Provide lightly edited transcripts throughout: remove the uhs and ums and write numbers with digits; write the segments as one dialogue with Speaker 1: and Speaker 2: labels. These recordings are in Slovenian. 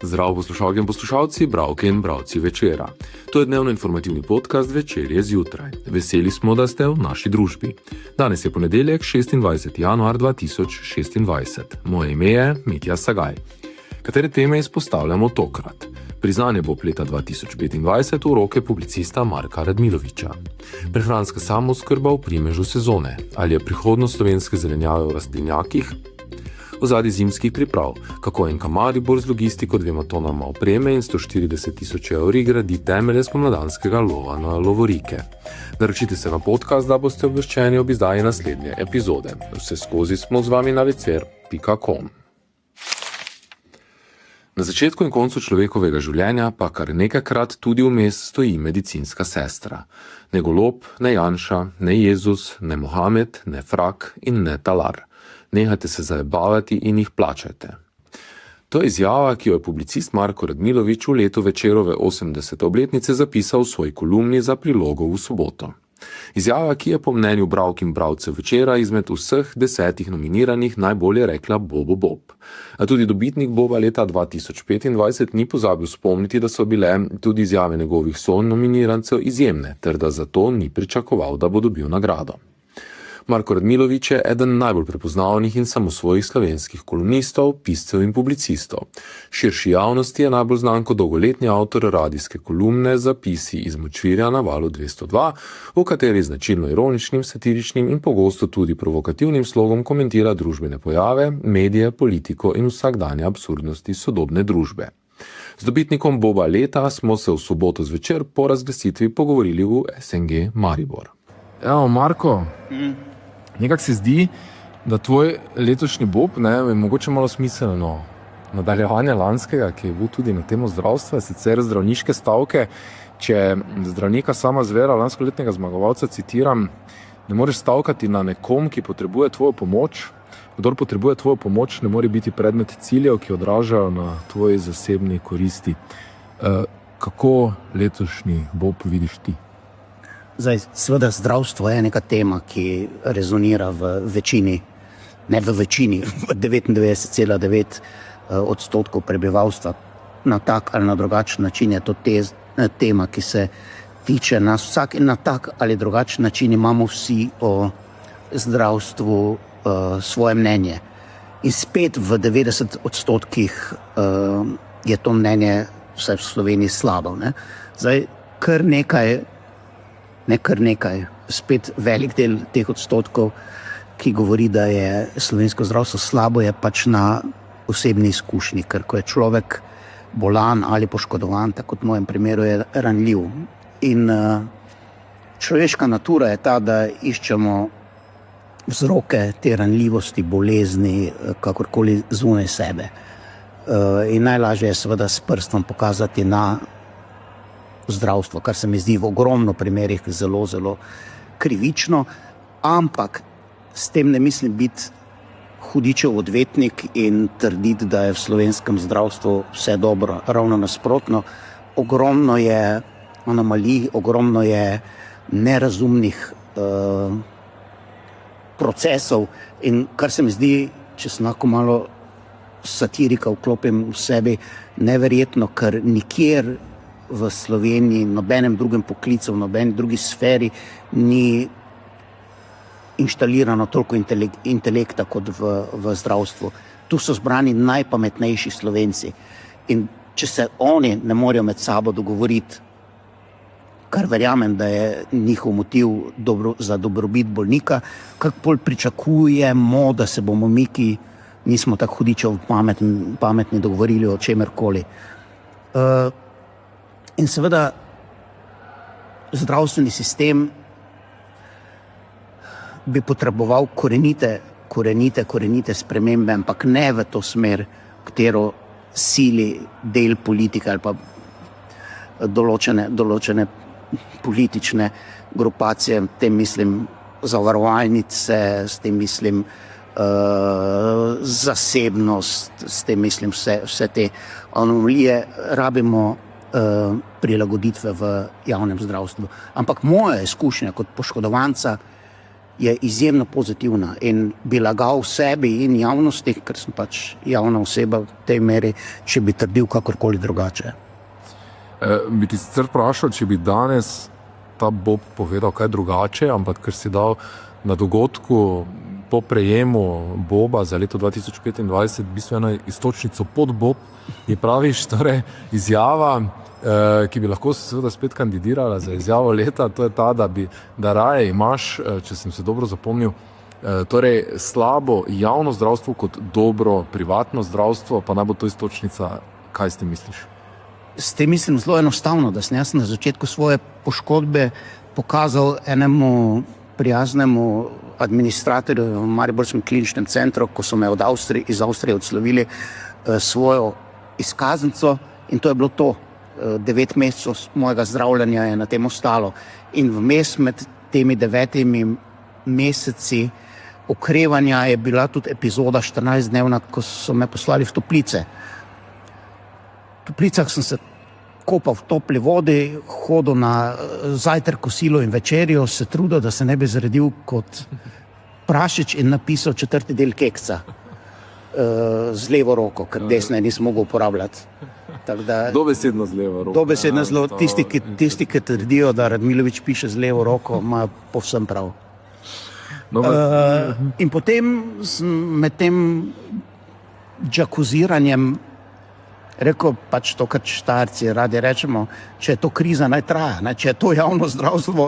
Speaker 1: Zdravo poslušalke in poslušalci, bralke in bralci Večera. To je dnevno informativni podcast Večerje zjutraj. Veseli smo, da ste v naši družbi. Danes je ponedeljek, 26. januar 2026. Moje ime je Mitja Sagaj. Katere teme izpostavljamo tokrat? Priznanje bo leta 2025 v roke publicista Marka Radmiloviča. Prehranska samooskrba v primežu sezone. Ali je prihodnost slovenske zelenjave v rastlinjakih? Ozadje zimskih priprav, kako NK Maribor z logistiko 2 tonama opreme in 140 tisoč evri gradi temelje spomladanskega lova na lovorike. Naročite se na podcast, da boste obveščeni ob izdaji naslednje epizode. Vse skozi smo z vami na vecer.com. Na začetku in koncu človekovega življenja pa kar nekajkrat tudi vmes stoji medicinska sestra. Ne Golob, ne Janša, ne Jezus, ne Mohamed, ne Frak in ne Talar. Nehajte se zajebavati in jih plačajte. To je izjava, ki jo je publicist Marko Radmilovič v letu Večerove 80. obletnice zapisal v svoji kolumni za prilogo v soboto. Izjava, ki je po mnenju bralk in bralcev Večera izmed vseh 10 nominiranih najbolje rekla Bob. A tudi dobitnik Boba leta 2025 ni pozabil spomniti, da so bile tudi izjave njegovih sonominirancev izjemne, ter da zato ni pričakoval, da bo dobil nagrado. Marko Radmilovič je eden najbolj prepoznavnih in samosvojih slovenskih kolumnistov, piscev in publicistov. Širši javnosti je najbolj znan kot dolgoletni avtor radijske kolumne Zapisi iz Močvirja na valu 202, v kateri značilno ironičnim, satiričnim in pogosto tudi provokativnim slogom komentira družbene pojave, medije, politiko in vsakdanje absurdnosti sodobne družbe. Z dobitnikom Boba leta smo se v soboto zvečer po razglasitvi pogovorili v SNG Maribor. Evo, Marko, nekako se zdi, da tvoj letošnji Bob je mogoče malo smiselno nadaljevanje lanskega, ki je bil tudi na temo zdravstva, sicer zdravniške stavke. Če zdravnika sama zvera lanskoletnega zmagovalca citiram: ne moreš stavkati na nekom, ki potrebuje tvojo pomoč. Kdor potrebuje tvojo pomoč, ne more biti predmet ciljev, ki odražajo na tvoji zasebni koristi. Kako letošnji Bob vidiš ti?
Speaker 2: Zdaj, seveda zdravstvo je neka tema, ki rezonira v večini, ne v večini, 99,9 odstotkov prebivalstva. Na tak ali na drugačen način je to tema, ki se tiče nas vsak, in na tak ali drugačen način imamo vsi o zdravstvu svoje mnenje. In spet v 90 odstotkih je to mnenje vsaj v Sloveniji slabo. Zdaj, kar nekaj, spet velik del teh odstotkov, ki govori, da je slovensko zdravstvo slabo, je pač na osebni izkušnji, ker ko je človek bolan ali poškodovan, tako kot v mojem primeru, je ranljiv. In človeška natura je ta, da iščemo vzroke te ranljivosti, bolezni, kakorkoli zunaj sebe. In najlažje je seveda s prstom pokazati na zdravstvo, kar se mi zdi v ogromno primerih zelo, zelo krivično, ampak s tem ne mislim biti hudičev odvetnik in trditi, da je v slovenskem zdravstvu vse dobro. Ravno nasprotno, ogromno je anomalij, ogromno je nerazumnih procesov, in kar se mi zdi, če se lahko malo satirika vklopim v sebi, neverjetno, ker nikjer v Sloveniji, nobenem drugem poklicu, v nobeni drugi sferi ni inštalirano toliko intelekta kot v zdravstvu. Tu so zbrani najpametnejši Slovenci. In če se oni ne morejo med sabo dogovoriti, kar verjamem, da je njihov motiv za dobrobit bolnika, kako bolj pričakujemo, da se bomo mi, ki nismo tako hudičev pametni, dogovorili o čemerkoli. In seveda zdravstveni sistem bi potreboval korenite spremembe, ampak ne v to smer, katero sili del politike ali pa določene politične grupacije, s tem mislim zavarovalnice, s tem mislim zasebnost, s tem mislim vse te anomalije. Rabimo prilagoditve v javnem zdravstvu. Ampak moja izkušnja kot poškodovanca je izjemno pozitivna in bi lagal sebi in javnosti, ker sem pač javna oseba v tej meri, če bi trdil kakorkoli drugače.
Speaker 3: Bi ti sicer vprašal, če bi danes ta Bob povedal kaj drugače, ampak ker si dal na dogodku po prejemu Boba za leto 2025 v bistvu eno istočnico pod Bob, je praviš, torej izjava, ki bi lahko seveda spet kandidirala za izjavo leta, to je ta, da raje imaš, če sem se dobro zapomnil, torej slabo javno zdravstvo kot dobro privatno zdravstvo, pa naj bo to istočnica, kaj s tem misliš?
Speaker 2: S tem mislim zelo enostavno, da sem jaz na začetku svoje poškodbe pokazal enemu prijaznemu administratorju v Mariborskem kliničnem centru, ko so me iz Avstrije odslovili svojo izkaznico in to je bilo to. 9 mesecev mojega zdravljenja je na tem ostalo. In vmes med temi 9 meseci okrevanja je bila tudi epizoda 14-dnevna, ko so me poslali v toplice. V toplicah sem se kopal v topli vodi, hodil na zajtrk, kosilo in večerjo, se trudil, da se ne bi zredil kot prašič in napisal 4. del keksa z levo roko, ker desne nisem mogel uporabljati.
Speaker 3: Dobesedno z levo roko.
Speaker 2: Dobesedno zelo. Tisti, ki trdijo, da Radmilovič piše z levo roko, imajo povsem prav. In potem med tem džakuziranjem rekel, pač to, kar Štajerci radi rečemo, če je to kriza, naj traja, ne? Če je to javno zdravstvo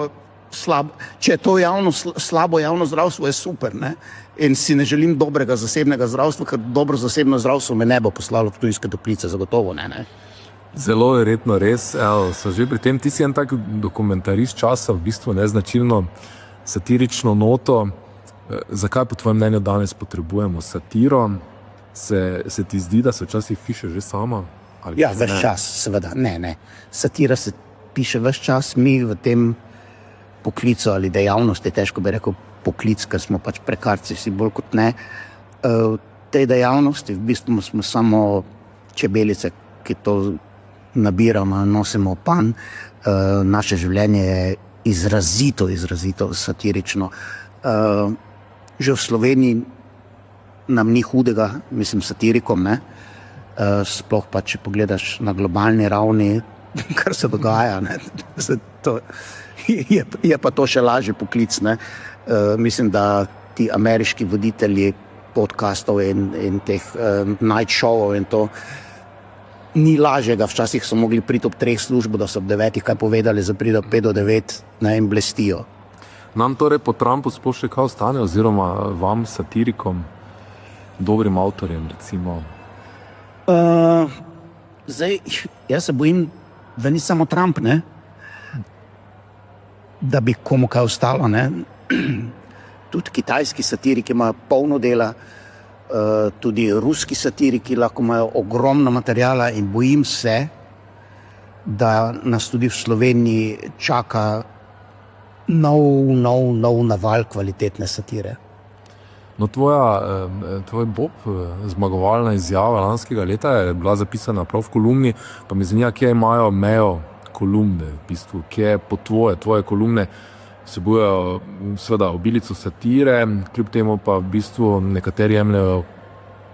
Speaker 2: slabo javno zdravstvo, je super, ne? In si ne želim dobrega zasebnega zdravstva, ker dobro zasebno zdravstvo me ne bo poslalo v Ptujske toplice, zagotovo ne.
Speaker 3: Zelo verjetno res, so že pri tem, ti si en tak dokumentarist časa, v bistvu neznačilno satirično noto. Zakaj po tvojem mnenju danes potrebujemo satiro? Se ti zdi, da se včasih piše že sama?
Speaker 2: Ja, ves čas, seveda. Ne. Satira se piše ves čas, mi v tem poklicu ali dejavnosti, težko bi rekel poklic, ker smo pač prekarci, si bolj kot ne. V tej dejavnosti v bistvu smo samo čebelice, ki to nabiramo, nosimo pan. Naše življenje je izrazito satirično. Že v Sloveniji nam ni hudega, mislim, satirikom, ne? Sploh pa, če pogledaš na globalni ravni, kar se dogaja, ne? Je pa to še lažji poklic, ne? Mislim, da ti ameriški voditelji podcastov in teh night showov in to ni lažjega. Včasih so mogli priti ob 3 službo, da so ob 9 kaj povedali, za priti ob 5 do 9, ne, in blestijo.
Speaker 3: Nam torej po Trumpu sploh še kaj ostane, oziroma vam, satirikom, dobrim avtorjem, recimo?
Speaker 2: Zdaj, jaz se bojim, da ni samo Trump, ne? Da bi komu kaj ostalo, ne? Tudi kitajski satiriki imajo polno dela, tudi ruski satiriki lahko imajo ogromno materijala in bojim se, da nas tudi v Sloveniji čaka nov naval kvalitetne satire.
Speaker 3: No, tvoj Bob, zmagovalna izjava lanskega leta je bila zapisana prav v kolumni, pa me zanima, kje imajo mejo kolumne, v bistvu, kje po tvoje kolumne vsebujejo seveda obilico satire, kljub temu pa v bistvu nekateri jemljajo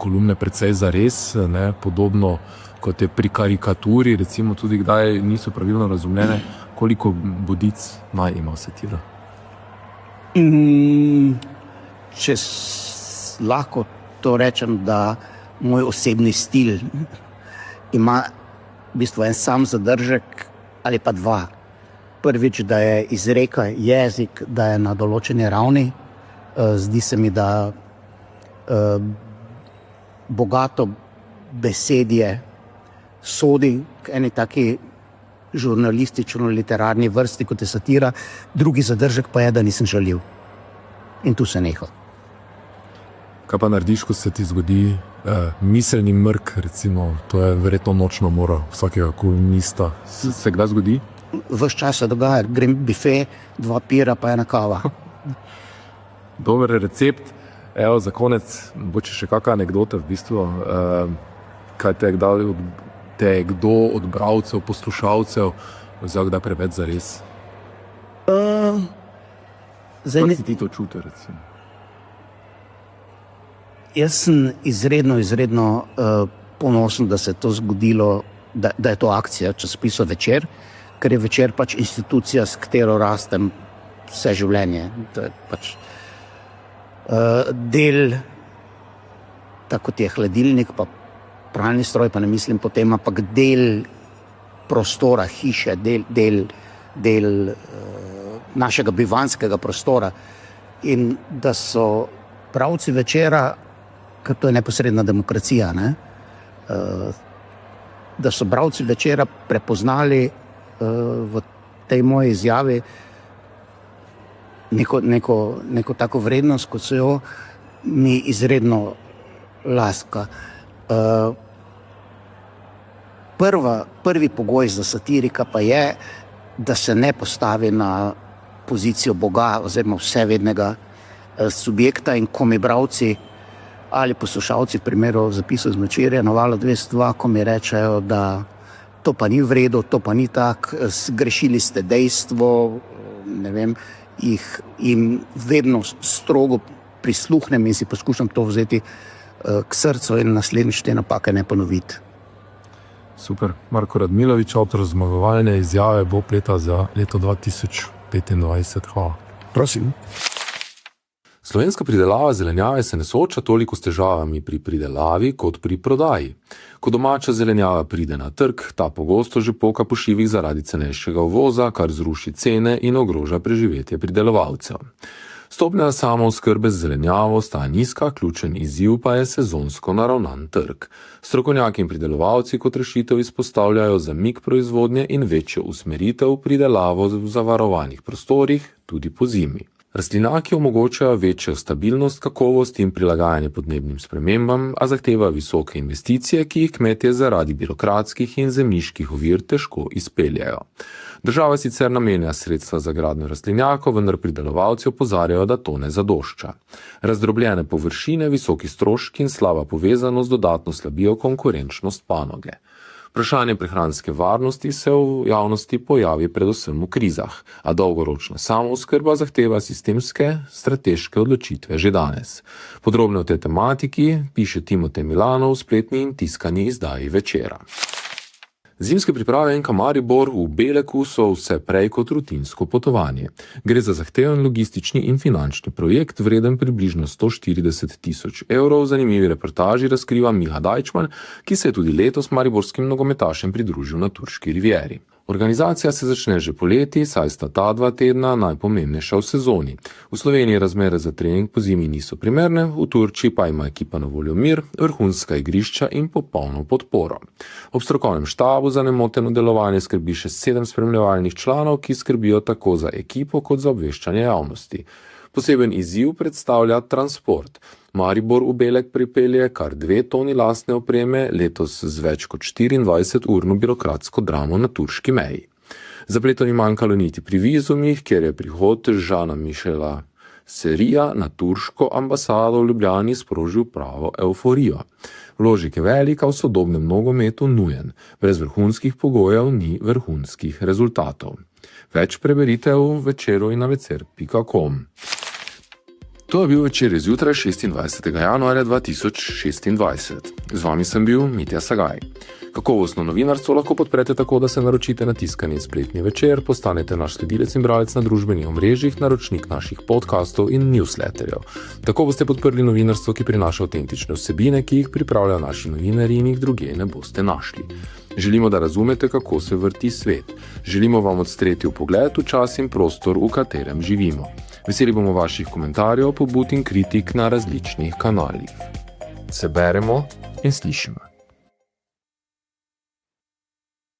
Speaker 3: kolumne precej zares, ne, podobno kot je pri karikaturi, recimo tudi kdaj niso pravilno razumljene. Koliko bodic naj ima satira?
Speaker 2: Če lahko to rečem, da moj osebni stil ima v bistvu en sam zadržek ali pa 2. Prvič, da je izreka, jezik, da je na določeni ravni. Zdi se mi, da bogato besedje sodi k eni taki žurnalistično-literarni vrsti, kot je satira. Drugi zadržek pa je, da nisem žaljiv. In tu se neha.
Speaker 3: Kaj pa narediš, ko se ti zgodi miselni mrk, recimo, to je verjetno nočna mora vsakega kolumnista. Se kdaj zgodi?
Speaker 2: Ves čas se dogaja, grem bife, 2 pira pa 1 kava.
Speaker 3: Dober recept. Evo, za konec, bo še kakšna anekdota v bistvu, kaj te je kdo od bralcev, poslušalcev vzel kdaj preveč zares? Kako si ti to čutil, recimo?
Speaker 2: Jaz sem izredno ponosen, da se je to zgodilo, da je to akcija časopisa Večer, ker je Večer pač institucija, s katero rastem vse življenje. To je pač del, tako kot je hladilnik, pa pralni stroj, pa ne mislim potem, ampak del prostora, hiše, del našega bivanjskega prostora. In da so bralci Večera, ker to je neposredna demokracija, ne? Da so bralci Večera prepoznali v tej moji izjavi neko tako vrednost, kot so jo, mi izredno laska. Prvi pogoj za satirika pa je, da se ne postavi na pozicijo Boga oziroma vsevednega subjekta, in ko mi bralci ali poslušalci v primeru zapisov iz Večerja na Valu 202, ko mi rečejo, da to pa ni v redu, to pa ni tak, zgrešili ste dejstvo, ne vem, jim vedno strogo prisluhnem in si poskušam to vzeti k srcu in naslednjič te napake ne ponoviti.
Speaker 3: Super. Marko Radmilovič, avtor zmagovalne izjave Bob leta za leto 2025. Hvala.
Speaker 2: Prosim.
Speaker 1: Slovenska pridelava zelenjave se ne sooča toliko s težavami pri pridelavi kot pri prodaji. Ko domača zelenjava pride na trg, ta pogosto že poka po šivih zaradi cenejšega uvoza, kar zruši cene in ogroža preživetje pridelovalcev. Stopnja samooskrbe z zelenjavo sta nizka, ključen izziv pa je sezonsko naravnan trg. Strokovnjaki in pridelovalci kot rešitev izpostavljajo zamik proizvodnje in večjo usmeritev pridelavo v zavarovanih prostorih, tudi po zimi. Rastlinjaki omogočajo večjo stabilnost, kakovost in prilagajanje podnebnim spremembam, a zahtevajo visoke investicije, ki jih kmetje zaradi birokratskih in zemljiških ovir težko izpeljajo. Država sicer namenja sredstva za gradnjo rastlinjakov, vendar pridelovalci opozarjajo, da to ne zadošča. Razdrobljene površine, visoki stroški in slaba povezanost dodatno slabijo konkurenčnost panoge. Vprašanje prehranske varnosti se v javnosti pojavi predvsem v krizah, a dolgoročna samooskrba zahteva sistemske, strateške odločitve že danes. Podrobno o tej tematiki piše Timotej Milanov v spletni in tiskani izdaji Večera. Zimske priprave NK Maribor v Beleku so vse prej kot rutinsko potovanje. Gre za zahteven logistični in finančni projekt, vreden približno 140 000 evrov. V zanimivi reportaži razkriva Miha Dajčman, ki se je tudi letos mariborskim nogometašem pridružil na turški rivieri. Organizacija se začne že poleti, saj sta ta 2 tedna najpomembnejša v sezoni. V Sloveniji razmere za trening po zimi niso primerne, v Turčiji pa ima ekipa na voljo mir, vrhunska igrišča in popolno podporo. Ob strokovnem štabu za nemoteno delovanje skrbi še 7 spremljevalnih članov, ki skrbijo tako za ekipo kot za obveščanje javnosti. Poseben izziv predstavlja transport. Maribor v Belek pripelje kar 2 toni lastne opreme, letos z več kot 24-urno birokratsko dramo na turški meji. Zapletov ni manjkalo niti pri vizumih, kjer je prihod Žana Mišela Serija na turško ambasado v Ljubljani sprožil pravo evforijo. Vložek je velik, a v sodobnem nogometu nujen. Brez vrhunskih pogojev ni vrhunskih rezultatov. Več preberite v Večeru in na večer.com. To je bil Večer zjutraj 26. januarja 2026. Z vami sem bil Mitja Sagaj. Kakovostno novinarstvo lahko podprete tako, da se naročite na tiskani spletni Večer, postanete naš sledilec in bralec na družbenih omrežjih, naročnik naših podcastov in newsletterjev. Tako boste podprli novinarstvo, ki prinaša avtentične vsebine, ki jih pripravljajo naši novinarji in jih drugje ne boste našli. Želimo, da razumete, kako se vrti svet. Želimo vam odstreti vpogled v čas in prostor, v katerem živimo. Veseli bomo vaših komentarjev, pobud in kritik na različnih kanalih. Se beremo in slišimo.